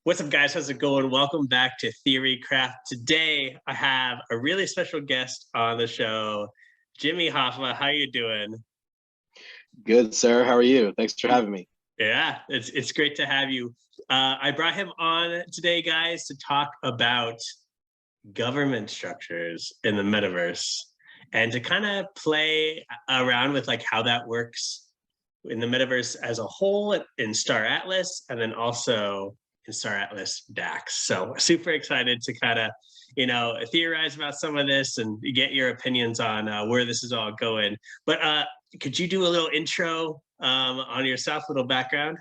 What's up, guys? How's it going? Welcome back to Theory Craft. Today, I have a really special guest on the show, Jimmy Hoffa. How you doing? Good, sir. How are you? Thanks for having me. Yeah, it's great to have you. I brought him on today, guys, to talk about government structures in the metaverse and to kind of play around with like how that works in the metaverse as a whole in Star Atlas, and then also in Star Atlas DAX. So super excited to kind of, theorize about some of this and get your opinions on where this is all going. But could you do a little intro on yourself, a little background?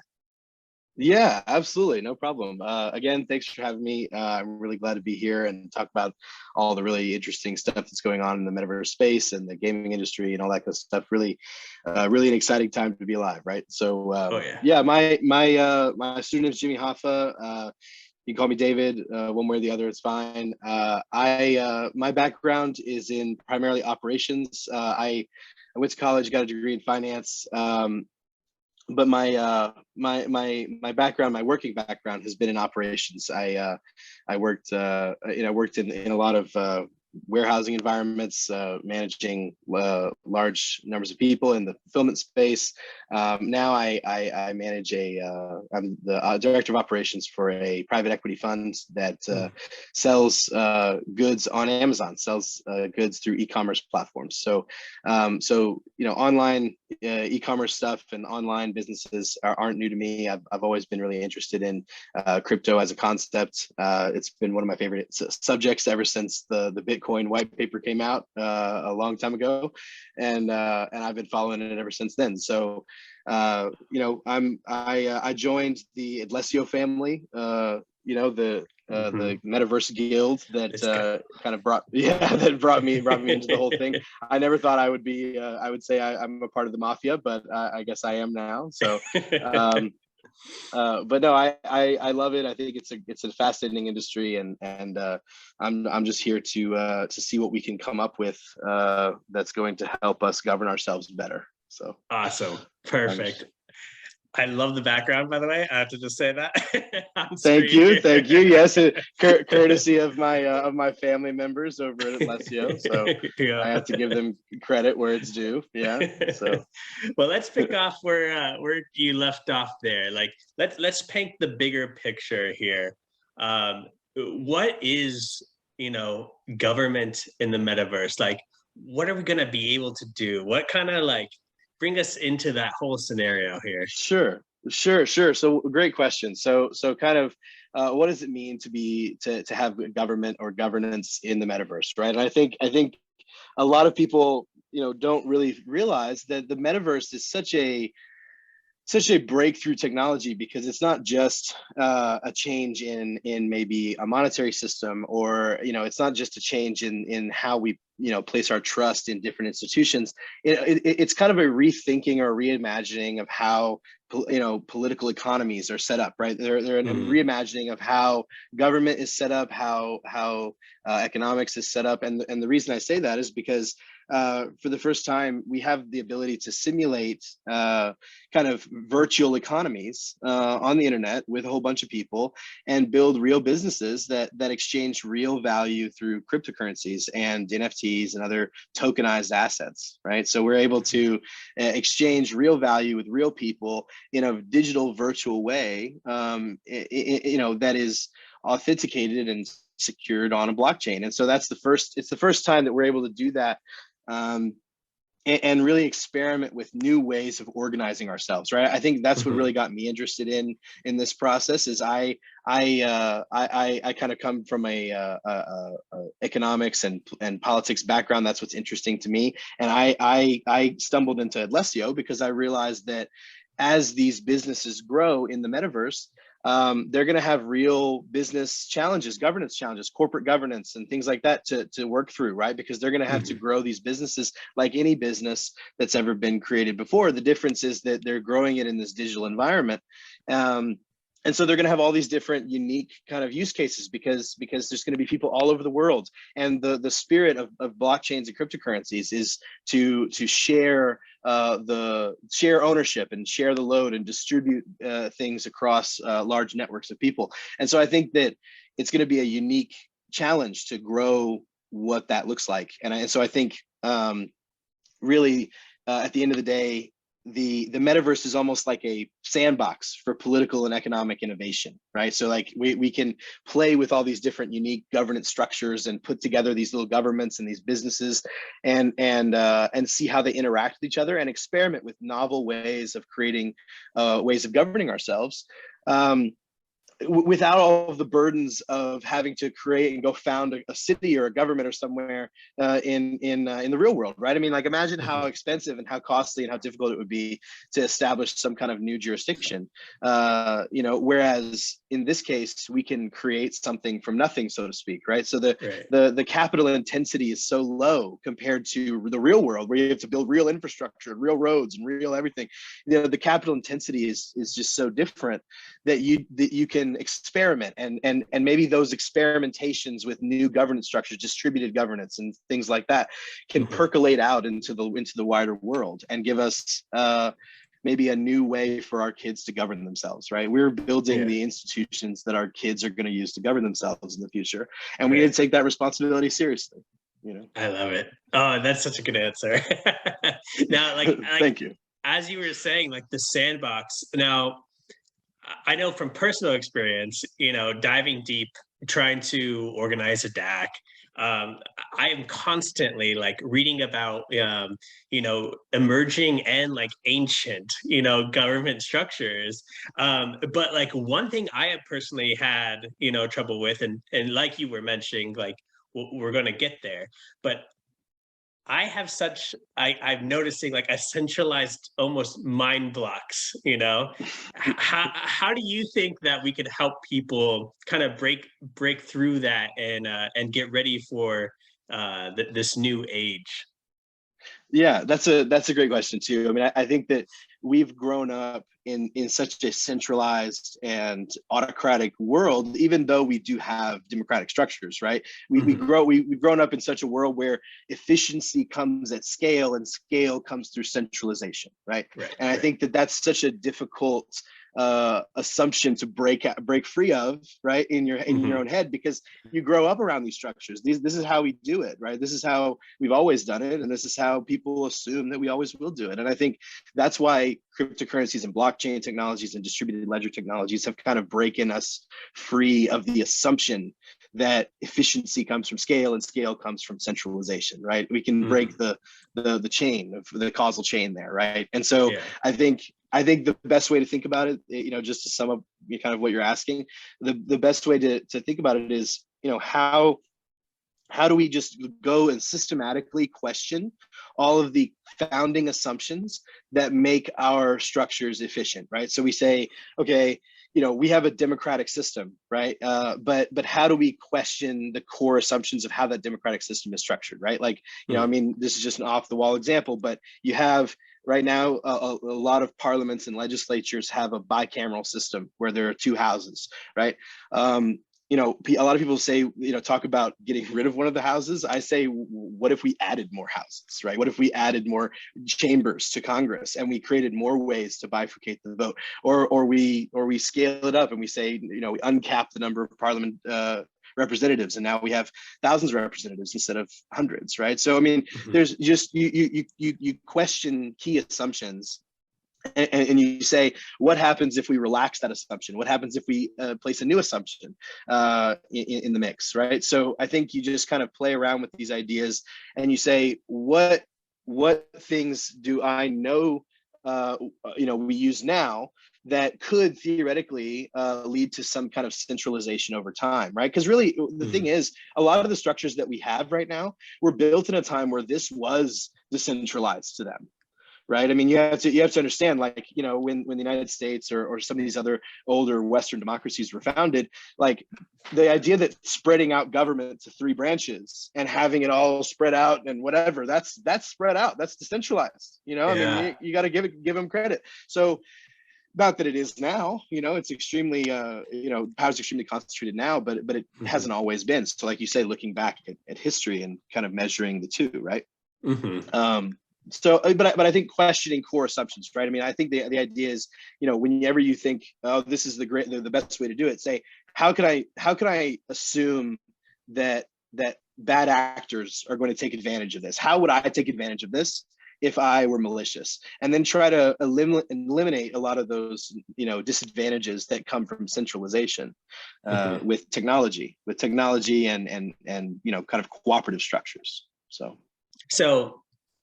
Yeah, absolutely. No problem. Again, thanks for having me. I'm really glad to be here and talk about all the really interesting stuff that's going on in the metaverse space and the gaming industry and all that kind of stuff. Really an exciting time to be alive, right? So, Oh yeah. yeah, my student is Jimmy Hoffa. You can call me David, one way or the other, it's fine. My background is in primarily operations. I went to college, got a degree in finance. But my background, my working background, has been in operations. I worked in a lot of warehousing environments, managing large numbers of people in the fulfillment space. Now I manage I'm the director of operations for a private equity fund that sells goods on Amazon, sells goods through e-commerce platforms. So online e-commerce stuff and online businesses aren't new to me. I've always been really interested in crypto as a concept. It's been one of my favorite subjects ever since the Bitcoin white paper came out a long time ago, and I've been following it ever since then. So I joined the Atlessio Family. The Metaverse guild that kind of brought me into the whole thing. I never thought I would be. I would say I'm a part of the mafia, but I guess I am now. So, but no, I love it. I think it's a fascinating industry, and I'm just here to see what we can come up with that's going to help us govern ourselves better. So awesome, perfect. I love the background, by the way. I have to just say that. Thank you. Yes, courtesy of my family members over at Atlessio. So yeah. I have to give them credit where it's due. Yeah. So, well, let's pick off where you left off there. Like, let's paint the bigger picture here. What is government in the metaverse? Like, what are we gonna be able to do? What kind of like bring us into that whole scenario here? Sure. So great question. So kind of what does it mean to have government or governance in the metaverse, right? And I think a lot of people don't really realize that the metaverse is such a breakthrough technology, because it's not just a change in maybe a monetary system, or it's not just a change in how we place our trust in different institutions. It's kind of a rethinking or reimagining of how political economies are set up, right? They're a reimagining of how government is set up, how economics is set up, and the reason I say that is because for the first time we have the ability to simulate kind of virtual economies on the internet with a whole bunch of people, and build real businesses that exchange real value through cryptocurrencies and NFTs and other tokenized assets, right? So we're able to exchange real value with real people in a digital virtual way, that is authenticated and secured on a blockchain. And so it's the first time that we're able to do that, and really experiment with new ways of organizing ourselves, right? I think that's what really got me interested in this process. Is I kind of come from a economics and politics background. That's what's interesting to me, and I stumbled into Atlessio because I realized that as these businesses grow in the metaverse, they're going to have real business challenges, governance challenges, corporate governance, and things like that to work through, right? Because they're going to have to grow these businesses like any business that's ever been created before. The difference is that they're growing it in this digital environment. And so they're going to have all these different unique kind of use cases because there's going to be people all over the world. And the spirit of blockchains and cryptocurrencies is to share share ownership and share the load and distribute things across large networks of people. And so I think that it's going to be a unique challenge to grow what that looks like. And so I think really at the end of the day, the metaverse is almost like a sandbox for political and economic innovation, right? So like we can play with all these different unique governance structures and put together these little governments and these businesses and see how they interact with each other and experiment with novel ways of creating ways of governing ourselves. Without all of the burdens of having to create and go found a city or a government or somewhere in the real world, right? I mean, like imagine how expensive and how costly and how difficult it would be to establish some kind of new jurisdiction. Whereas in this case, we can create something from nothing, so to speak, right? So the capital intensity is so low compared to the real world, where you have to build real infrastructure, real roads, and real everything. The capital intensity is just so different that you can experiment and maybe those experimentations with new governance structures, distributed governance and things like that can percolate out into the wider world and give us maybe a new way for our kids to govern themselves, right? We're building the institutions that our kids are going to use to govern themselves in the future, and we need to take that responsibility seriously. I love it. Oh, that's such a good answer. Now, thank you. As you were saying, like the sandbox. Now, I know from personal experience, diving deep, trying to organize a DAC, I am constantly like reading about, emerging and like ancient, government structures. But like one thing I have personally had, trouble with, and like you were mentioning, like we're going to get there, but I'm noticing like a centralized almost mind blocks, how do you think that we could help people kind of break through that and get ready for this new age? Yeah, that's a great question too. I mean, I think that we've grown up in such a centralized and autocratic world, even though we do have democratic structures, right? We've grown up in such a world where efficiency comes at scale and scale comes through centralization, right? And I think that that's such a difficult assumption to break free of, right, in your own head, because you grow up around these structures. This is how we do it, right? This is how we've always done it, and this is how people assume that we always will do it. And I think that's why cryptocurrencies and blockchain technologies and distributed ledger technologies have kind of broken us free of the assumption that efficiency comes from scale and scale comes from centralization, right? We can break the chain of the causal chain there, right? And so I think the best way to think about it, just to sum up kind of what you're asking, the best way to think about it is, how do we just go and systematically question all of the founding assumptions that make our structures efficient, right? So we say, okay, we have a democratic system, right? But how do we question the core assumptions of how that democratic system is structured, right? Like, I mean, this is just an off the wall example, but you have right now a lot of parliaments and legislatures have a bicameral system where there are two houses, right? A lot of people say, talk about getting rid of one of the houses. I say, what if we added more houses, right? What if we added more chambers to Congress and we created more ways to bifurcate the vote, or we scale it up and we say, we uncap the number of parliament representatives, and now we have thousands of representatives instead of hundreds, right? So I mean, there's just you question key assumptions. And you say, what happens if we relax that assumption? What happens if we place a new assumption in the mix, right? So I think you just kind of play around with these ideas and you say, what things do I know, we use now that could theoretically lead to some kind of centralization over time, right? Because really, the thing is, a lot of the structures that we have right now were built in a time where this was decentralized to them. Right. I mean, you have to understand, like, when the United States or some of these other older Western democracies were founded, like the idea that spreading out government to 3 branches and having it all spread out and whatever, that's spread out. That's decentralized. I mean, you got to give them credit. So not that it is now, it's extremely, power is extremely concentrated now, but it hasn't always been. So like you say, looking back at history and kind of measuring the two, right? So, but I think questioning core assumptions, right? I mean, I think the idea is, whenever you think, oh, this is the best way to do it, say, how can I assume that bad actors are going to take advantage of this? How would I take advantage of this if I were malicious? And then try to eliminate a lot of those, disadvantages that come from centralization with technology and kind of cooperative structures. So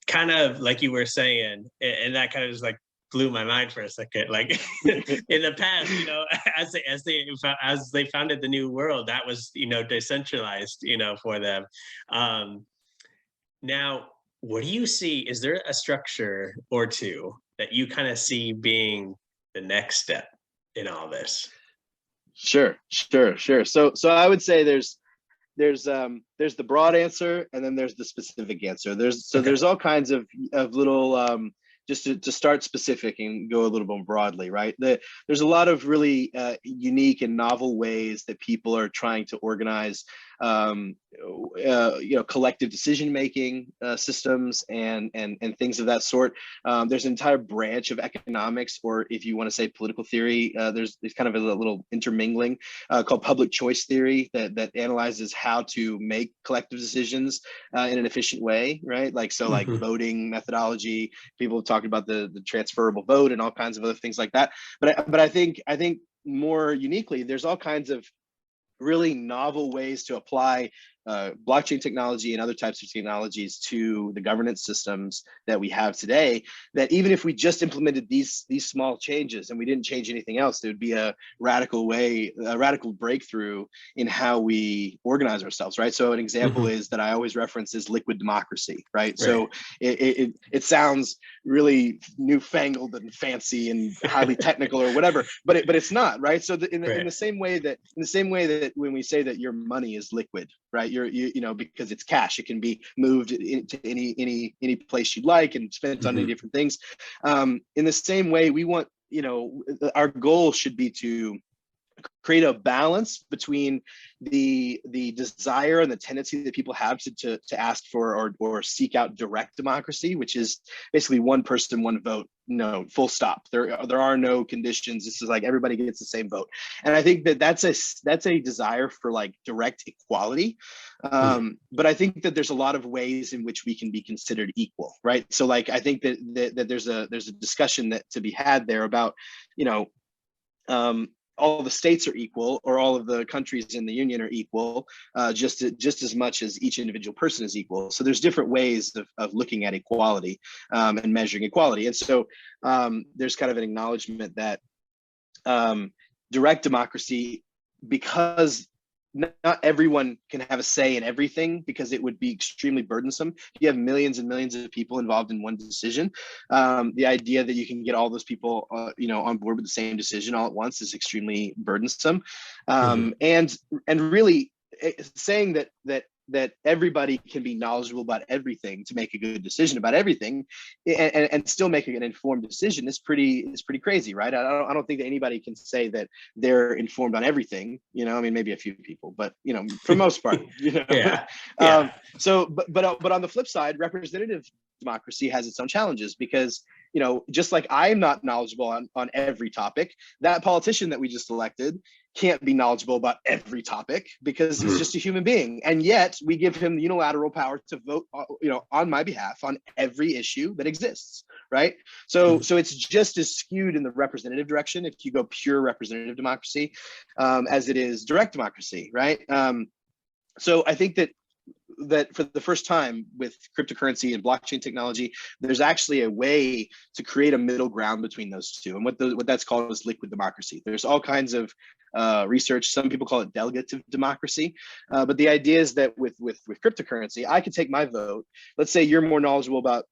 kind of like you were saying, and that kind of just like blew my mind for a second. Like in the past, as they founded the new world, that was decentralized, for them. Now, what do you see? Is there a structure or two that you kind of see being the next step in all this? Sure. So I would say there's the broad answer, and then there's the specific answer. There's all kinds of little just to start specific and go a little bit more broadly, right? There's a lot of really unique and novel ways that people are trying to organize collective decision-making systems and things of that sort. There's an entire branch of economics, or if you want to say political theory, there's kind of a little intermingling called public choice theory that analyzes how to make collective decisions in an efficient way, right? Like voting methodology. People have talked about the transferable vote and all kinds of other things like that. But I think more uniquely, there's all kinds of really novel ways to apply blockchain technology and other types of technologies to the governance systems that we have today, that even if we just implemented these small changes and we didn't change anything else, there would be a radical breakthrough in how we organize ourselves, right? So an example is that I always reference is liquid democracy, right? So it sounds really newfangled and fancy and highly technical or whatever, but it's not, right? So in the same way that when we say that your money is liquid, right? Because it's cash, it can be moved into any place you'd like and spent on any different things. In the same way, we want, our goal should be to create a balance between the desire and the tendency that people have to ask for or seek out direct democracy, which is basically one person, one vote, full stop. There are no conditions. This is like everybody gets the same vote. And I think that's a desire for like direct equality. But I think that there's a lot of ways in which we can be considered equal, right? So like I think that there's a discussion that to be had there about, all the states are equal, or all of the countries in the union are equal, just as much as each individual person is equal. So there's different ways of looking at equality and measuring equality. And so there's kind of an acknowledgement that direct democracy, because not everyone can have a say in everything, because it would be extremely burdensome. You have millions and millions of people involved in one decision. The idea that you can get all those people, on board with the same decision all at once is extremely burdensome. And really saying that everybody can be knowledgeable about everything to make a good decision about everything and still make an informed decision is pretty crazy, right? I don't think that anybody can say that they're informed on everything, I mean, maybe a few people, but for the most part, but on the flip side, representative democracy has its own challenges, because just like I'm not knowledgeable on every topic, that politician that we just elected can't be knowledgeable about every topic, because he's just a human being, and yet we give him the unilateral power to vote on my behalf on every issue that exists, right? So it's just as skewed in the representative direction if you go pure representative democracy as it is direct democracy, right? So I think that for the first time with cryptocurrency and blockchain technology, there's actually a way to create a middle ground between those two. And what that's called is liquid democracy. There's all kinds of research. Some people call it delegative democracy. But the idea is that with cryptocurrency, I can take my vote. Let's say you're more knowledgeable about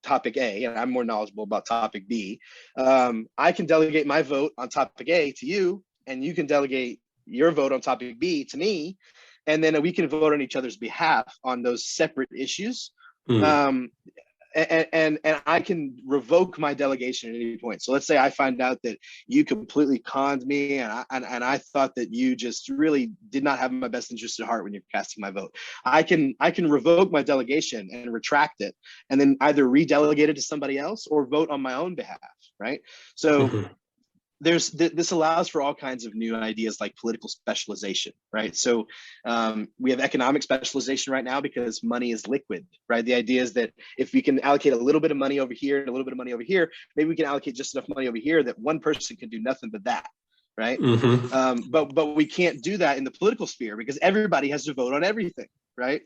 topic A and I'm more knowledgeable about topic B. I can delegate my vote on topic A to you, and you can delegate your vote on topic B to me. And then we can vote on each other's behalf on those separate issues. And and I can revoke my delegation at any point. So let's say I find out that you completely conned me, and I thought that you just really did not have my best interest at heart when you're casting my vote. I can revoke my delegation and retract it, and then either redelegate it to somebody else or vote on my own behalf, right? So this allows for all kinds of new ideas like political specialization, right? So we have economic specialization right now because money is liquid, right? The idea is that if we can allocate a little bit of money over here and a little bit of money over here, maybe we can allocate just enough money over here that one person can do nothing but that, right? But we can't do that in the political sphere because everybody has to vote on everything, right?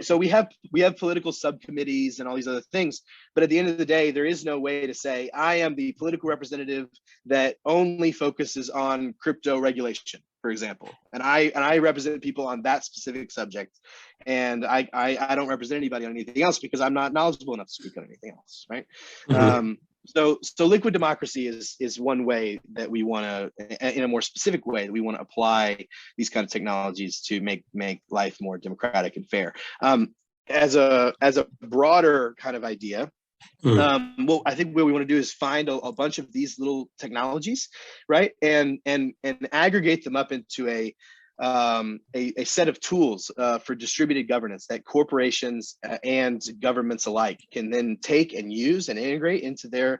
So we have political subcommittees and all these other things, but at the end of the day, there is no way to say I am the political representative that only focuses on crypto regulation, for example, and I represent people on that specific subject, and I don't represent anybody on anything else because I'm not knowledgeable enough to speak on anything else, right? So liquid democracy is one way that we want to, in a more specific way, that we want to apply these kind of technologies to make life more democratic and fair. As a broader kind of idea, well, I think what we want to do is find a bunch of these little technologies, right, and aggregate them up into a set of tools for distributed governance that corporations and governments alike can then take and use and integrate into their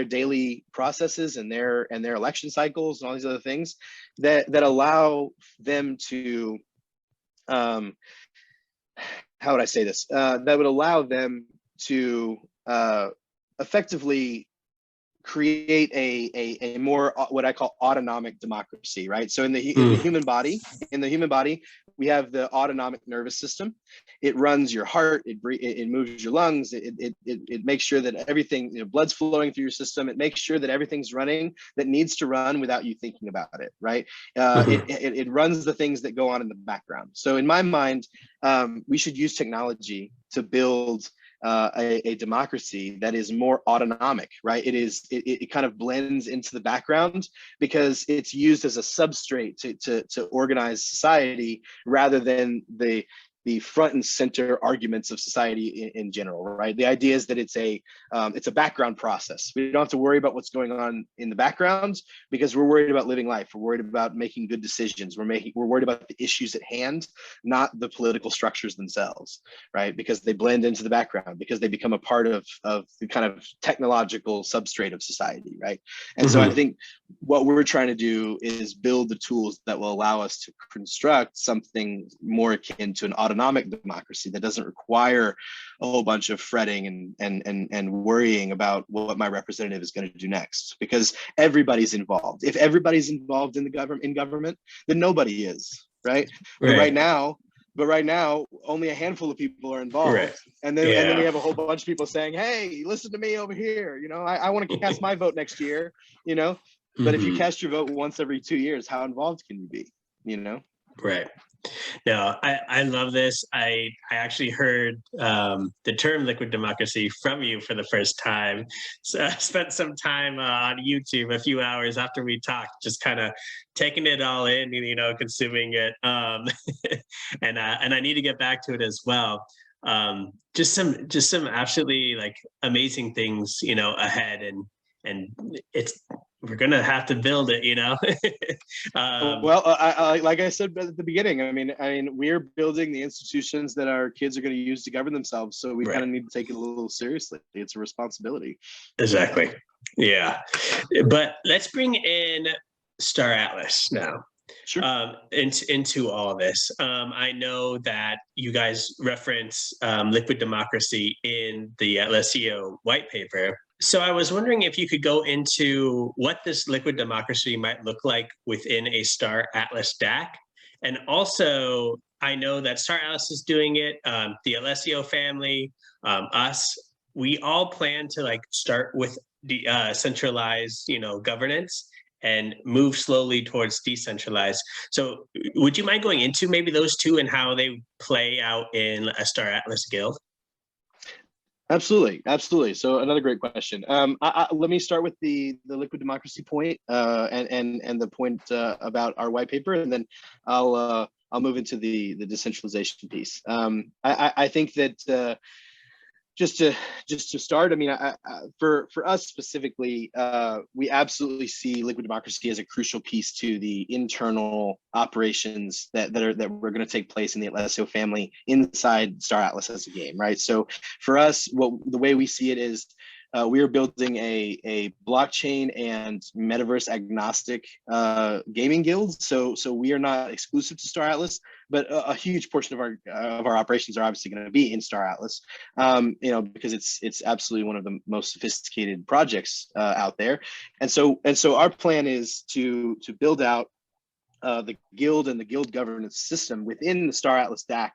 daily processes and their election cycles and all these other things that allow them to how would I say this? That would allow them to effectively create a more what I call autonomic democracy, right? So in the human body, we have the autonomic nervous system. It runs your heart, it moves your lungs, it makes sure that everything, blood's flowing through your system. It makes sure that everything's running that needs to run without you thinking about it, right? It runs the things that go on in the background. So in my mind, we should use technology to build a democracy that is more autonomic, right? It kind of blends into the background because it's used as a substrate to organize society rather than the front and center arguments of society in general, right? The idea is that it's a background process. We don't have to worry about what's going on in the background because we're worried about living life. We're worried about making good decisions. We're worried about the issues at hand, not the political structures themselves, right? Because they blend into the background, because they become a part of the kind of technological substrate of society, right? And so I think what we're trying to do is build the tools that will allow us to construct something more akin to an autonomic democracy that doesn't require a whole bunch of fretting and worrying about what my representative is going to do next, because everybody's involved. If everybody's involved in government, then nobody is, right? But right now, only a handful of people are involved, and then we have a whole bunch of people saying, "Hey, listen to me over here. I want to cast my vote next year." But if you cast your vote once every 2 years, how involved can you be? Right. No, I love this. I actually heard the term liquid democracy from you for the first time. So I spent some time on YouTube, a few hours after we talked, just kind of taking it all in, consuming it. And I need to get back to it as well. Just some absolutely amazing things, ahead, and we're gonna have to build it, Well, I like I said at the beginning, I mean, we're building the institutions that our kids are going to use to govern themselves. So we kind of need to take it a little seriously. It's a responsibility. Exactly. Yeah. But let's bring in Star Atlas now. Sure. Into all this. I know that you guys reference liquid democracy in the Atlessio white paper. So I was wondering if you could go into what this liquid democracy might look like within a Star Atlas DAC. And also, I know that Star Atlas is doing it, the Atlessio family, us, we all plan to start with the centralized, governance and move slowly towards decentralized. So would you mind going into maybe those two and how they play out in a Star Atlas guild? Absolutely. So another great question. Let me start with the liquid democracy point and the point about our white paper, and then I'll move into the decentralization piece. I think that Just to start, I mean, for us specifically, we absolutely see liquid democracy as a crucial piece to the internal operations that were going to take place in the Atlessio family inside Star Atlas as a game, right? So for us, the way we see it is, we are building a blockchain and metaverse agnostic gaming guild. So we are not exclusive to Star Atlas, but a huge portion of our operations are obviously going to be in Star Atlas, because it's absolutely one of the most sophisticated projects out there. And so our plan is to build out the guild and the guild governance system within the Star Atlas DAC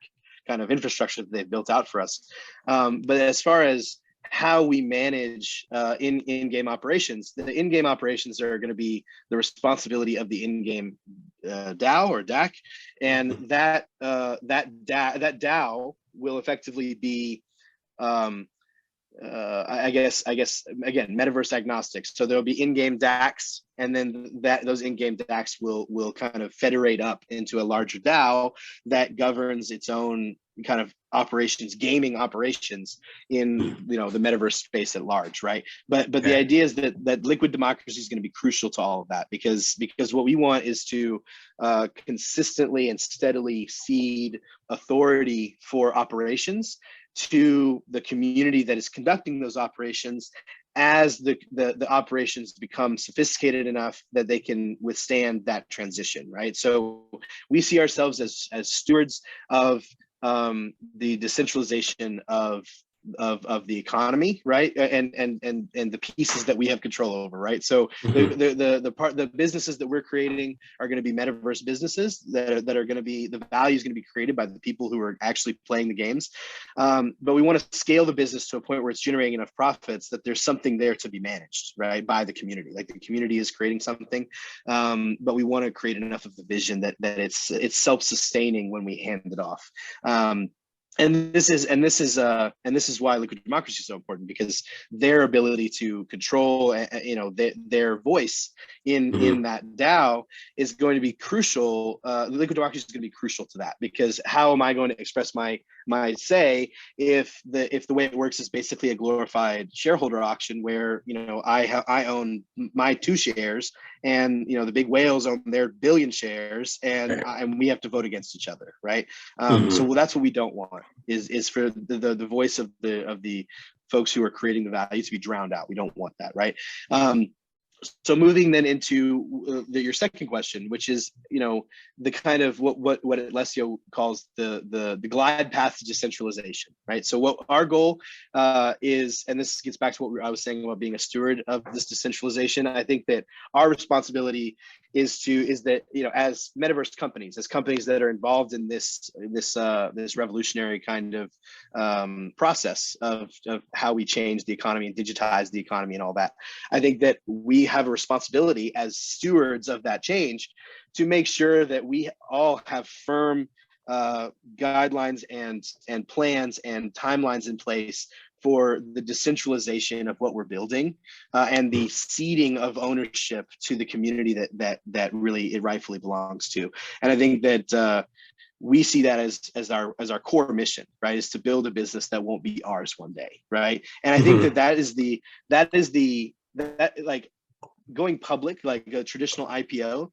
kind of infrastructure that they've built out for us. But as far as how we manage in-game operations, the in-game operations are going to be the responsibility of the in-game DAO or DAC, and that DAO will effectively be I guess again, metaverse agnostic. So there'll be in-game DACs, and then those in-game DACs will kind of federate up into a larger DAO that governs its own kind of operations, gaming operations in the metaverse space at large, right? But the idea is that liquid democracy is going to be crucial to all of that, because what we want is to consistently and steadily seed authority for operations to the community that is conducting those operations, as the operations become sophisticated enough that they can withstand that transition, right? So we see ourselves as stewards of the decentralization of the economy, right? And the pieces that we have control over, right? So the businesses that we're creating are going to be metaverse businesses that are going to be, the value is going to be created by the people who are actually playing the games. But we want to scale the business to a point where it's generating enough profits that there's something there to be managed, right, by the community. Like, the community is creating something, but we want to create enough of the vision that it's self-sustaining when we hand it off. And this is why liquid democracy is so important, because their ability to control, their voice in that DAO is going to be crucial. Liquid democracy is going to be crucial to that, because how am I going to express my say if the way it works is basically a glorified shareholder auction where I own my 2 shares, and the big whales own their 1 billion shares, and we have to vote against each other, right? So that's what we don't want, is for the voice of the folks who are creating the value to be drowned out. We don't want that, right? So moving then into your second question, which is the kind of what Atlessio calls the glide path to decentralization, right? So what our goal is, and this gets back to what I was saying about being a steward of this decentralization. I think that our responsibility is that as metaverse companies, as companies that are involved in this revolutionary kind of process of how we change the economy and digitize the economy and all that, I think that we have a responsibility as stewards of that change to make sure that we all have firm guidelines and plans and timelines in place for the decentralization of what we're building, and the ceding of ownership to the community that really it rightfully belongs to. And I think that we see that as our core mission, right? Is to build a business that won't be ours one day, right? And I think that is like going public, like a traditional IPO,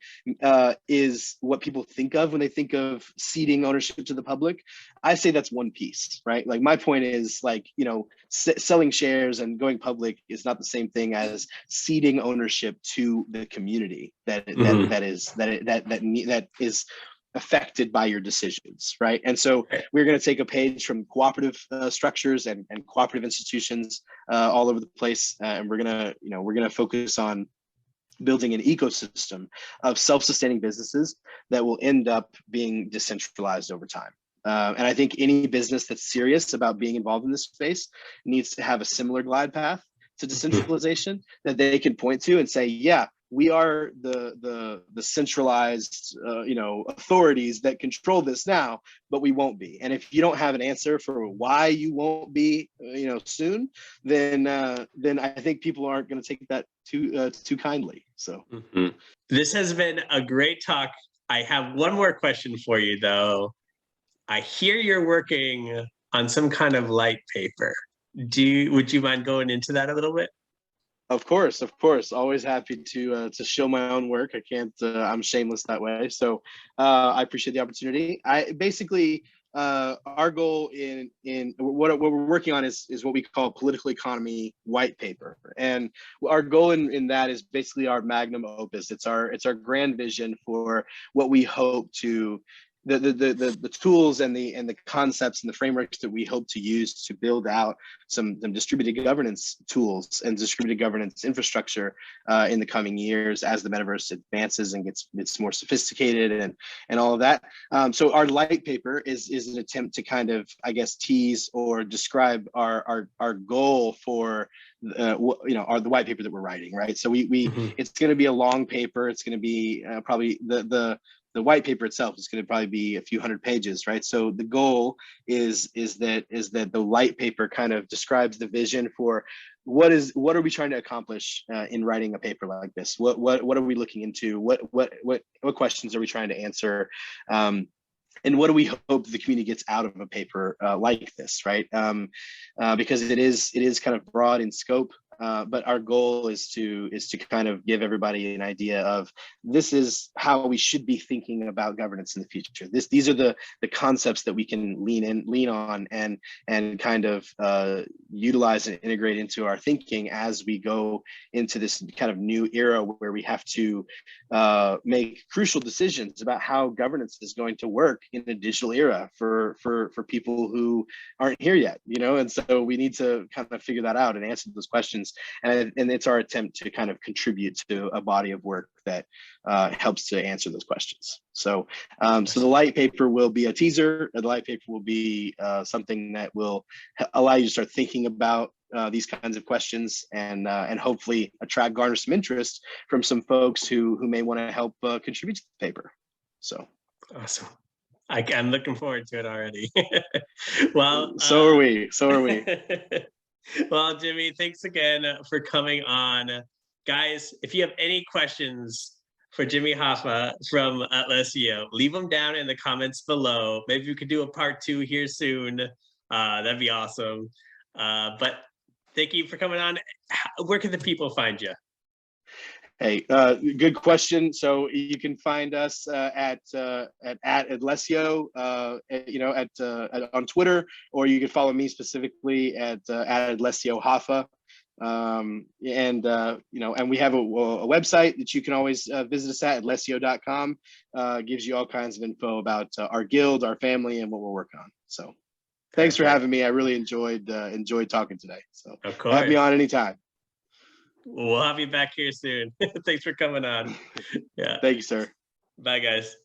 is what people think of when they think of ceding ownership to the public. I say that's one piece, right? Like, my point is, like, selling shares and going public is not the same thing as ceding ownership to the community that is affected by your decisions, right? And so we're going to take a page from cooperative structures and cooperative institutions all over the place, and we're gonna focus on building an ecosystem of self-sustaining businesses that will end up being decentralized over time. And I think any business that's serious about being involved in this space needs to have a similar glide path to decentralization that they can point to and say, yeah, we are the centralized authorities that control this now, but we won't be. And if you don't have an answer for why you won't be soon, then I think people aren't going to take that too kindly. So This has been a great talk. I have one more question for you, though. I hear you're working on some kind of light paper. would you mind going into that a little bit? Of course, of course. Always happy to show my own work. I can't. I'm shameless that way. So I appreciate the opportunity. I basically our goal in what we're working on is what we call political economy white paper, and our goal in that is basically our magnum opus. It's our grand vision for what we hope to the tools and the concepts and the frameworks that we hope to use to build out some distributed governance tools and distributed governance infrastructure in the coming years as the metaverse advances and gets more sophisticated and all of that. So our light paper is an attempt to kind of, I guess, tease or describe our goal for the white paper that we're writing, right? So it's going to be a long paper. It's going to be probably the white paper itself is going to probably be a few hundred pages, right? So the goal is that the light paper kind of describes the vision for what are we trying to accomplish in writing a paper like this? What are we looking into? What questions are we trying to answer? And what do we hope the community gets out of a paper like this, right? Because it is kind of broad in scope, but our goal is to kind of give everybody an idea of this is how we should be thinking about governance in the future. These are the concepts that we can lean on and kind of utilize and integrate into our thinking as we go into this kind of new era where we have to make crucial decisions about how governance is going to work in a digital era for people who aren't here yet, and so we need to kind of figure that out and answer those questions, and it's our attempt to kind of contribute to a body of work that helps to answer those questions. So so the light paper will be a teaser. The light paper will be something that will allow you to start thinking about these kinds of questions and hopefully garner some interest from some folks who may want to help contribute to the paper. So awesome. I'm looking forward to it already. Well, so are we. Well, Jimmy, thanks again for coming on. Guys, if you have any questions for Jimmy Hoffa from Atlessio, leave them down in the comments below. Maybe we could do a part 2 here soon. That'd be awesome. But thank you for coming on. Where can the people find you? Hey, good question. So you can find us at Atlessio, on Twitter, or you can follow me specifically at Atlessio Hoffa. And we have a website that you can always visit us at Atlessio.com. Gives you all kinds of info about our guild, our family, and what we're working on. So thanks for having me. I really enjoyed talking today. So of course, have me on anytime. We'll have you back here soon. Thanks for coming on. Yeah. Thank you, sir. Bye, guys.